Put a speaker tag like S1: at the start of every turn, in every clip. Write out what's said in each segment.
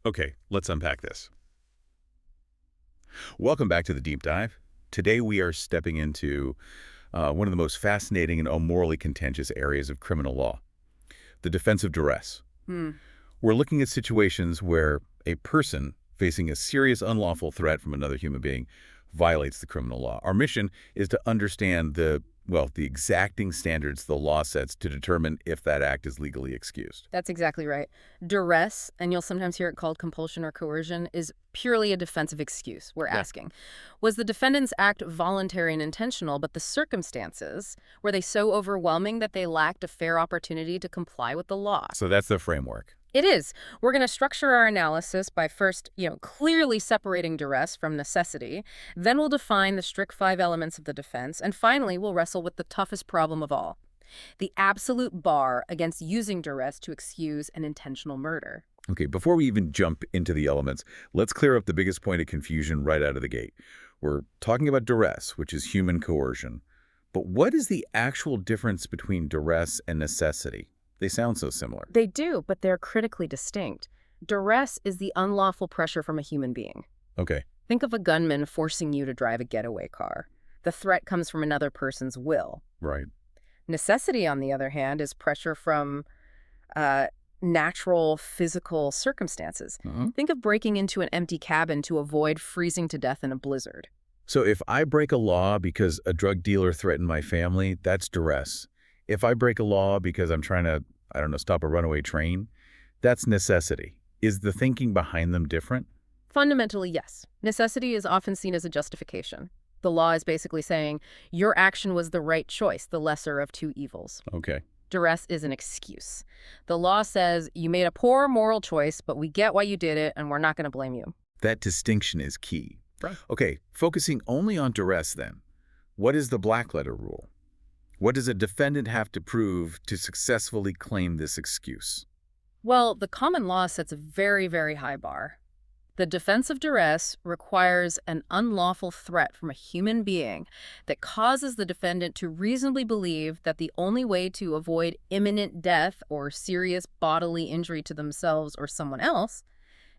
S1: Okay, let's unpack this. Welcome back to the Deep Dive. Today we are stepping into one of the most fascinating and morally contentious areas of criminal law, the defense of duress.
S2: Hmm.
S1: We're looking at situations where a person facing a serious unlawful threat from another human being violates the criminal law. Our mission is to understand the exacting standards the law sets to determine if that act is legally excused.
S2: That's exactly right. Duress, and you'll sometimes hear it called compulsion or coercion, is purely a defensive excuse, we're
S1: Yeah.
S2: asking. Was the defendant's act voluntary and intentional, but the circumstances, were they so overwhelming that they lacked a fair opportunity to comply with the law?
S1: So that's the framework.
S2: It is. We're going to structure our analysis by first, clearly separating duress from necessity. Then we'll define the strict five elements of the defense. And finally, we'll wrestle with the toughest problem of all, the absolute bar against using duress to excuse an intentional murder.
S1: Okay, before we even jump into the elements, let's clear up the biggest point of confusion right out of the gate. We're talking about duress, which is human coercion. But what is the actual difference between duress and necessity? They sound so similar.
S2: They do, but they're critically distinct. Duress is the unlawful pressure from a human being.
S1: Okay,
S2: Think of a gunman forcing you to drive a getaway car. The threat comes from another person's will.
S1: right.
S2: Necessity, on the other hand, is pressure from uh, natural physical circumstances.
S1: Uh-huh.
S2: Think of breaking into an empty cabin to avoid freezing to death in a blizzard.
S1: So if I break a law because a drug dealer threatened my family, that's duress. If I break a law because I'm trying to, I don't know, stop a runaway train, that's necessity. Is the thinking behind them different?
S2: Fundamentally, yes. Necessity is often seen as a justification. The law is basically saying your action was the right choice, the lesser of two evils.
S1: Okay.
S2: Duress is an excuse. The law says you made a poor moral choice, but we get why you did it, and we're not going to blame you.
S1: That distinction is key.
S2: Right.
S1: Okay, focusing only on duress then. What is the black letter rule? What does a defendant have to prove to successfully claim this excuse?
S2: Well, the common law sets a very, very high bar. The defense of duress requires an unlawful threat from a human being that causes the defendant to reasonably believe that the only way to avoid imminent death or serious bodily injury to themselves or someone else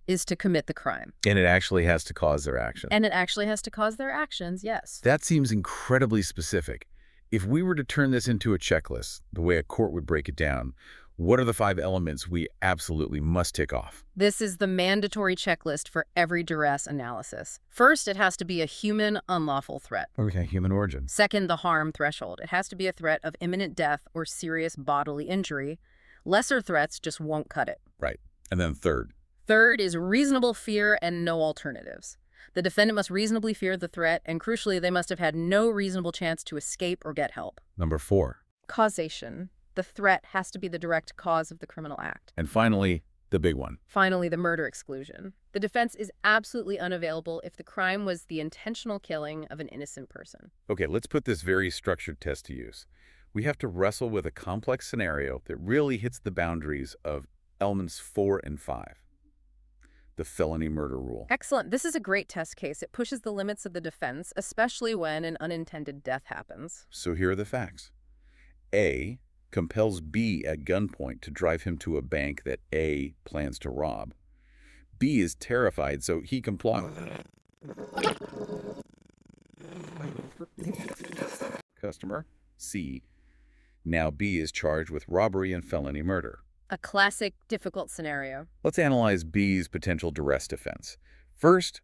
S2: is to commit the crime.
S1: And it actually has to cause their action.
S2: And it actually has to cause their actions, yes.
S1: That seems incredibly specific. If we were to turn this into a checklist, the way a court would break it down, what are the 5 elements we absolutely must tick off?
S2: This is the mandatory checklist for every duress analysis. First, it has to be a human unlawful threat.
S1: Okay, human origin.
S2: Second, the harm threshold. It has to be a threat of imminent death or serious bodily injury. Lesser threats just won't cut it.
S1: Right. And then third.
S2: Third is reasonable fear and no alternatives. The defendant must reasonably fear the threat, and crucially, they must have had no reasonable chance to escape or get help.
S1: Number 4.
S2: Causation. The threat has to be the direct cause of the criminal act.
S1: And finally, the big one.
S2: Finally, the murder exclusion. The defense is absolutely unavailable if the crime was the intentional killing of an innocent person.
S1: Okay, let's put this very structured test to use. We have to wrestle with a complex scenario that really hits the boundaries of elements 4 and 5. The felony murder rule.
S2: Excellent. This is a great test case. It pushes the limits of the defense, especially when an unintended death happens.
S1: So here are the facts. A compels B at gunpoint to drive him to a bank that A plans to rob. B is terrified, so he complies. Customer. C. Now B is charged with robbery and felony murder.
S2: A classic difficult scenario.
S1: Let's analyze B's potential duress defense. First,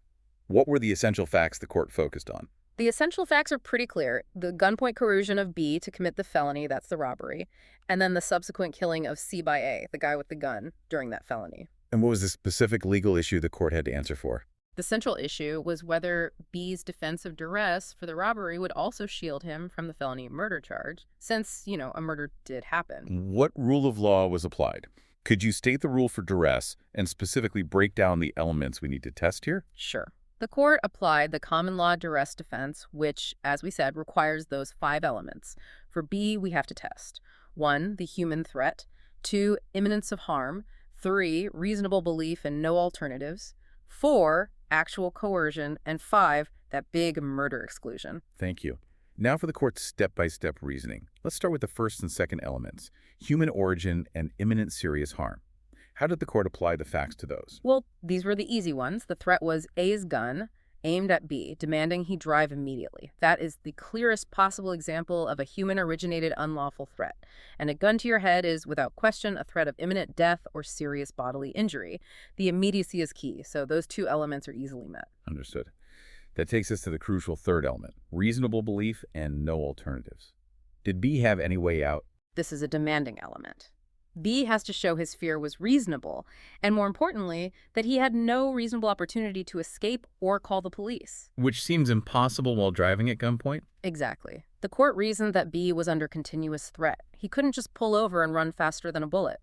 S1: what were the essential facts the court focused on?
S2: The essential facts are pretty clear. The gunpoint coercion of B to commit the felony, that's the robbery, and then the subsequent killing of C by A, the guy with the gun, during that felony.
S1: And what was the specific legal issue the court had to answer for?
S2: The central issue was whether B's defense of duress for the robbery would also shield him from the felony murder charge, since, a murder did happen.
S1: What rule of law was applied? Could you state the rule for duress and specifically break down the elements we need to test here?
S2: Sure. The court applied the common law duress defense, which, as we said, requires those 5 elements. For B, we have to test 1, the human threat, 2, imminence of harm, 3, reasonable belief and no alternatives, 4, actual coercion, and 5, that big murder exclusion.
S1: Thank you. Now for the court's step-by-step reasoning. Let's start with the first and second elements, human origin and imminent serious harm. How did the court apply the facts to those?
S2: Well, these were the easy ones. The threat was A's gun aimed at B, demanding he drive immediately. That is the clearest possible example of a human-originated unlawful threat. And a gun to your head is, without question, a threat of imminent death or serious bodily injury. The immediacy is key, so those two elements are easily met.
S1: Understood. That takes us to the crucial third element, reasonable belief and no alternatives. Did B have any way out?
S2: This is a demanding element. B has to show his fear was reasonable, and more importantly, that he had no reasonable opportunity to escape or call the police.
S1: Which seems impossible while driving at gunpoint?
S2: Exactly. The court reasoned that B was under continuous threat. He couldn't just pull over and run faster than a bullet.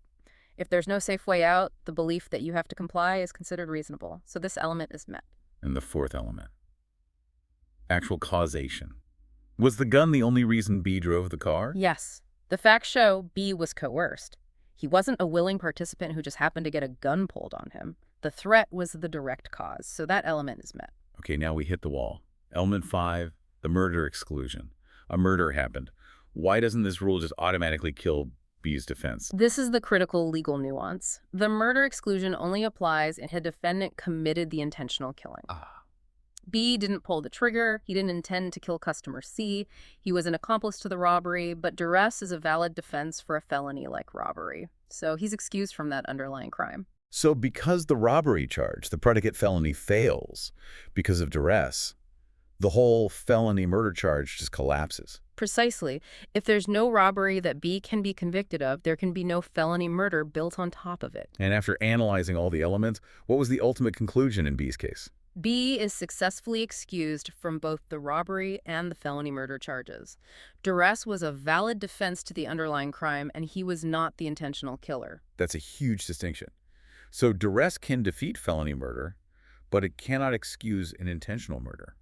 S2: If there's no safe way out, the belief that you have to comply is considered reasonable, so this element is met.
S1: And the fourth element, actual causation. Was the gun the only reason B drove the car?
S2: Yes. The facts show B was coerced. He wasn't a willing participant who just happened to get a gun pulled on him. The threat was the direct cause, so that element is met.
S1: Okay, now we hit the wall. Element 5, the murder exclusion. A murder happened. Why doesn't this rule just automatically kill B's defense?
S2: This is the critical legal nuance. The murder exclusion only applies if a defendant committed the intentional killing. B didn't pull the trigger, he didn't intend to kill customer C, he was an accomplice to the robbery, but duress is a valid defense for a felony like robbery. So he's excused from that underlying crime.
S1: So because the robbery charge, the predicate felony, fails because of duress, the whole felony murder charge just collapses.
S2: Precisely. If there's no robbery that B can be convicted of, there can be no felony murder built on top of it.
S1: And after analyzing all the elements, what was the ultimate conclusion in B's case?
S2: B is successfully excused from both the robbery and the felony murder charges. Duress was a valid defense to the underlying crime, and he was not the intentional killer.
S1: That's a huge distinction. So duress can defeat felony murder, but it cannot excuse an intentional murder.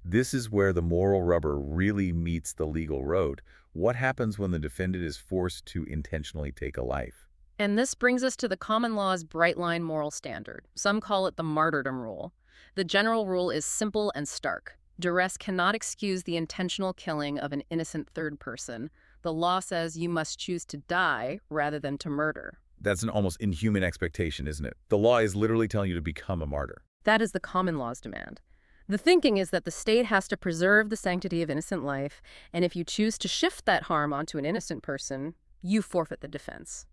S1: This is where the moral rubber really meets the legal road. What happens when the defendant is forced to intentionally take a life?
S2: And this brings us to the common law's bright-line moral standard. Some call it the martyrdom rule. The general rule is simple and stark. Duress cannot excuse the intentional killing of an innocent third person. The law says you must choose to die rather than to murder.
S1: That's an almost inhuman expectation, isn't it? The law is literally telling you to become a martyr.
S2: That is the common law's demand. The thinking is that the state has to preserve the sanctity of innocent life, and if you choose to shift that harm onto an innocent person, you forfeit the defense.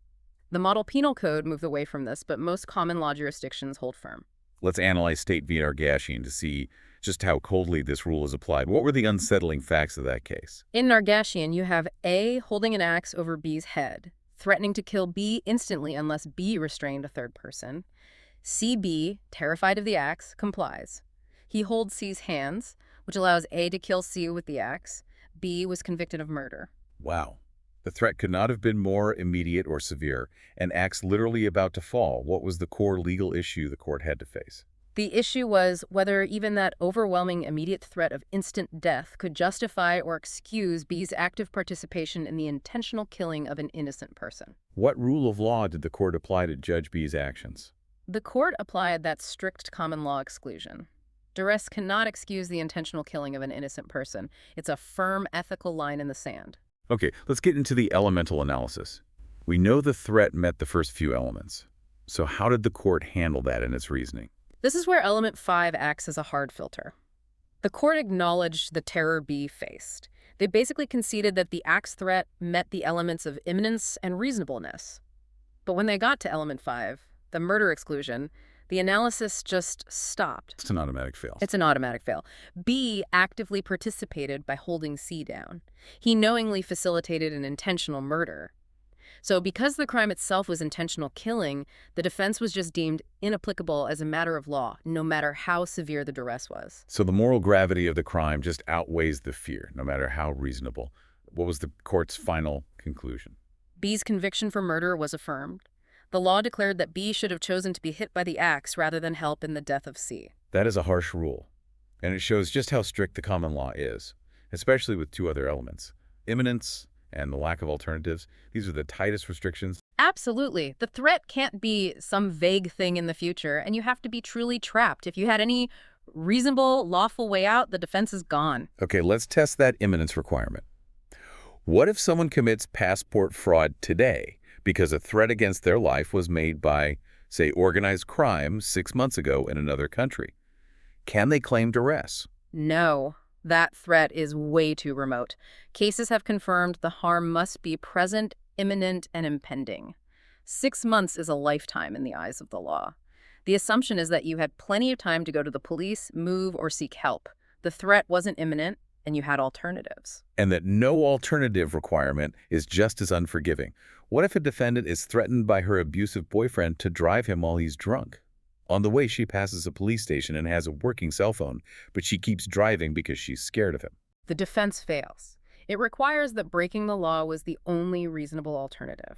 S2: The model penal code moved away from this, but most common law jurisdictions hold firm.
S1: Let's analyze State v. Nargashian to see just how coldly this rule is applied. What were the unsettling facts of that case?
S2: In Nargashian, you have A holding an axe over B's head, threatening to kill B instantly unless B restrained a third person. CB, terrified of the axe, complies. He holds C's hands, which allows A to kill C with the axe. B was convicted of murder.
S1: Wow. The threat could not have been more immediate or severe. An axe literally about to fall. What was the core legal issue the court had to face?
S2: The issue was whether even that overwhelming immediate threat of instant death could justify or excuse B's active participation in the intentional killing of an innocent person.
S1: What rule of law did the court apply to judge B's actions?
S2: The court applied that strict common law exclusion. Duress cannot excuse the intentional killing of an innocent person. It's a firm ethical line in the sand.
S1: Okay, let's get into the elemental analysis. We know the threat met the first few elements. So how did the court handle that in its reasoning?
S2: This is where element 5 acts as a hard filter. The court acknowledged the terror B faced. They basically conceded that the axe threat met the elements of imminence and reasonableness. But when they got to element 5, the murder exclusion, the analysis just stopped.
S1: It's an automatic fail.
S2: It's an automatic fail. B actively participated by holding C down. He knowingly facilitated an intentional murder. So because the crime itself was intentional killing, the defense was just deemed inapplicable as a matter of law, no matter how severe the duress was.
S1: So the moral gravity of the crime just outweighs the fear, no matter how reasonable. What was the court's final conclusion?
S2: B's conviction for murder was affirmed. The law declared that B should have chosen to be hit by the axe rather than help in the death of C.
S1: That is a harsh rule, and it shows just how strict the common law is, especially with two other elements, imminence and the lack of alternatives. These are the tightest restrictions.
S2: Absolutely. The threat can't be some vague thing in the future, and you have to be truly trapped. If you had any reasonable, lawful way out, the defense is gone.
S1: Okay, let's test that imminence requirement. What if someone commits passport fraud today, because a threat against their life was made by, say, organized crime 6 months ago in another country. Can they claim duress?
S2: No, that threat is way too remote. Cases have confirmed the harm must be present, imminent, and impending. 6 months is a lifetime in the eyes of the law. The assumption is that you had plenty of time to go to the police, move, or seek help. The threat wasn't imminent, and you had alternatives.
S1: And that no alternative requirement is just as unforgiving. What if a defendant is threatened by her abusive boyfriend to drive him while he's drunk? On the way, she passes a police station and has a working cell phone, but she keeps driving because she's scared of him.
S2: The defense fails. It requires that breaking the law was the only reasonable alternative.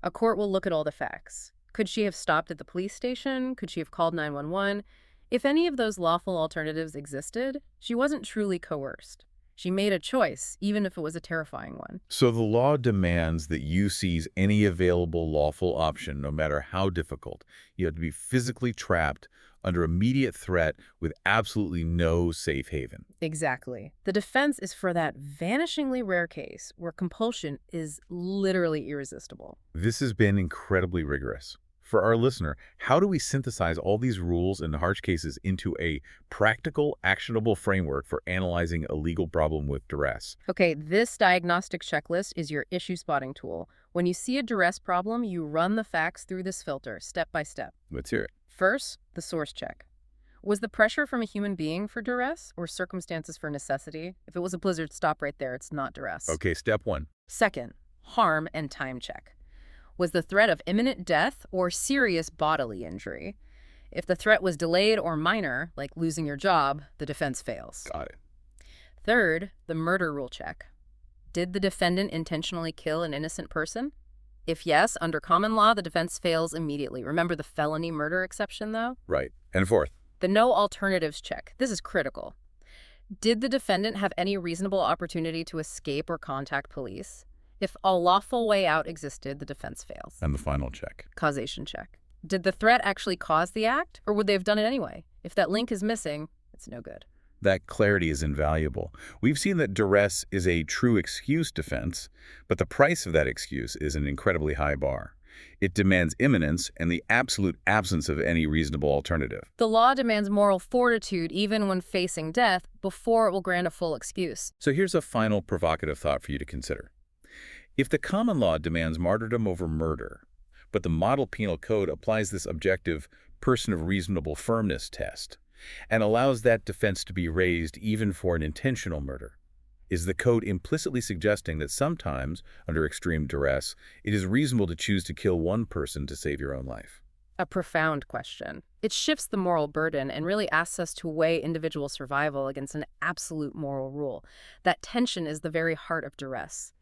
S2: A court will look at all the facts. Could she have stopped at the police station? Could she have called 911? If any of those lawful alternatives existed, she wasn't truly coerced. She made a choice, even if it was a terrifying one.
S1: So the law demands that you seize any available lawful option, no matter how difficult. You have to be physically trapped under immediate threat with absolutely no safe haven.
S2: Exactly. The defense is for that vanishingly rare case where compulsion is literally irresistible.
S1: This has been incredibly rigorous. For our listener, how do we synthesize all these rules and harsh cases into a practical, actionable framework for analyzing a legal problem with duress?
S2: Okay, this diagnostic checklist is your issue spotting tool. When you see a duress problem, you run the facts through this filter, step by step.
S1: Let's hear it.
S2: First, the source check. Was the pressure from a human being for duress or circumstances for necessity? If it was a blizzard, stop right there. It's not duress.
S1: Okay, step one.
S2: Second, harm and time check. Was the threat of imminent death or serious bodily injury? If the threat was delayed or minor, like losing your job, the defense fails.
S1: Got it.
S2: Third, the murder rule check. Did the defendant intentionally kill an innocent person? If yes, under common law, the defense fails immediately. Remember the felony murder exception, though?
S1: Right. And fourth.
S2: The no alternatives check. This is critical. Did the defendant have any reasonable opportunity to escape or contact police? If a lawful way out existed, the defense fails.
S1: And the final check.
S2: Causation check. Did the threat actually cause the act, or would they have done it anyway? If that link is missing, it's no good.
S1: That clarity is invaluable. We've seen that duress is a true excuse defense, but the price of that excuse is an incredibly high bar. It demands imminence and the absolute absence of any reasonable alternative.
S2: The law demands moral fortitude even when facing death before it will grant a full excuse.
S1: So here's a final provocative thought for you to consider. If the common law demands martyrdom over murder, but the model penal code applies this objective person of reasonable firmness test and allows that defense to be raised even for an intentional murder, is the code implicitly suggesting that sometimes, under extreme duress, it is reasonable to choose to kill one person to save your own life?
S2: A profound question. It shifts the moral burden and really asks us to weigh individual survival against an absolute moral rule. That tension is the very heart of duress.